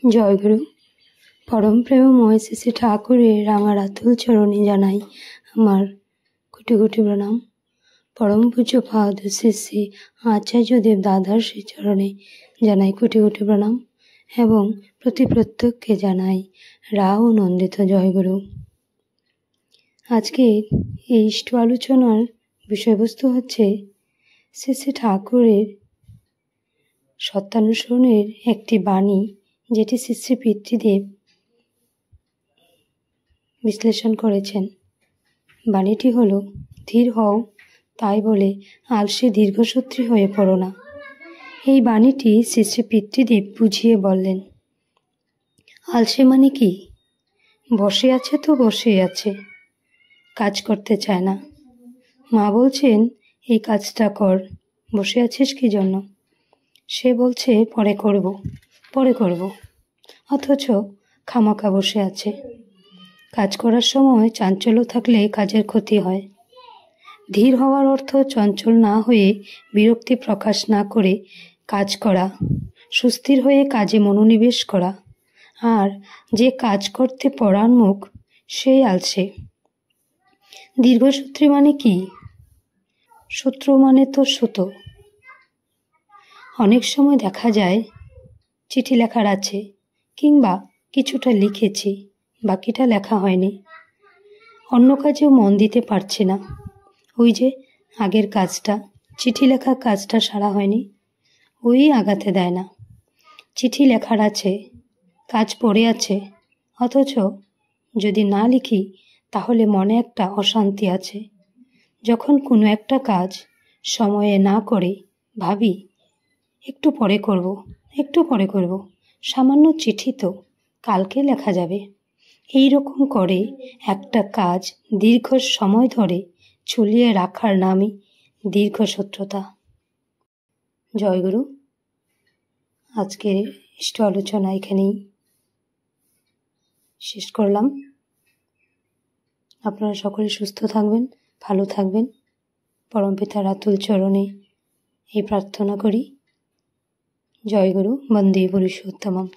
জয়গুরু। পরম প্রেমময় শ্রী শ্রী ঠাকুরের রাঙা রাতুল চরণে জানাই আমার কোটি কোটি প্রণাম। পরম পূজ্যপাদ শ্রী শ্রী আচার্যদেব দাদার শ্রী চরণে জানাই কোটি কোটি প্রণাম এবং প্রত্যেককে জানাই রাও নন্দিত জয়গুরু। আজকের এই ইষ্ট আলোচনার বিষয়বস্তু হচ্ছে শ্রী শ্রী ঠাকুরের সত্যানুসরণের একটি বাণী, যেটি শ্রী শ্রী পিতৃদেব বিশ্লেষণ করেছেন। বাণীটি হল, ধীর হও, তাই বলে আলসে দীর্ঘসূত্রী হয়ে পড়ো না। এই বাণীটি শ্রী শ্রী পিতৃদেব বুঝিয়ে বললেন। আলসে মানে কি? বসে আছে তো বসেই আছে, কাজ করতে চায় না। মা বলছেন এই কাজটা কর, বসে আছিস কি জন্য? সে বলছে পরে করব, অথচ খামাখা বসে আছে। কাজ করার সময় চাঞ্চল্য থাকলে কাজের ক্ষতি হয়। ধীর হওয়ার অর্থ চঞ্চল না হয়ে, বিরক্তি প্রকাশ না করে কাজ করা, সুস্থির হয়ে কাজে মনোনিবেশ করা। আর যে কাজ করতে পরাণমুখ সেই আলসে। দীর্ঘসূত্রী মানে কি? সূত্র মানে তো সুতো। অনেক সময় দেখা যায় চিঠি লেখার আছে, কিংবা কিছুটা লিখেছি, বাকিটা লেখা হয়নি। অন্য কাজেও মন দিতে পারছি না। ওই যে আগের কাজটা, চিঠি লেখার কাজটা সারা হয়নি, ওই আগাতে দেয় না। চিঠি লেখার আছে, কাজ পড়ে আছে, অথচ যদি না লিখি তাহলে মনে একটা অশান্তি আছে। যখন কোনো একটা কাজ সময়ে না করে ভাবি একটু পরে করব, সামান্য চিঠি তো কালকে লেখা যাবে। এই রকম করে একটা কাজ দীর্ঘ সময় ধরে ঝুলিয়ে রাখার নামই দীর্ঘসূত্রতা। জয়গুরু। আজকের ইষ্ট আলোচনা এখানেই শেষ করলাম। আপনারা সকলে সুস্থ থাকবেন, ভালো থাকবেন। পরমপিতার আতুল চরণে এই প্রার্থনা করি। জয়গুরু। বন্দে পুরুষোত্তমম।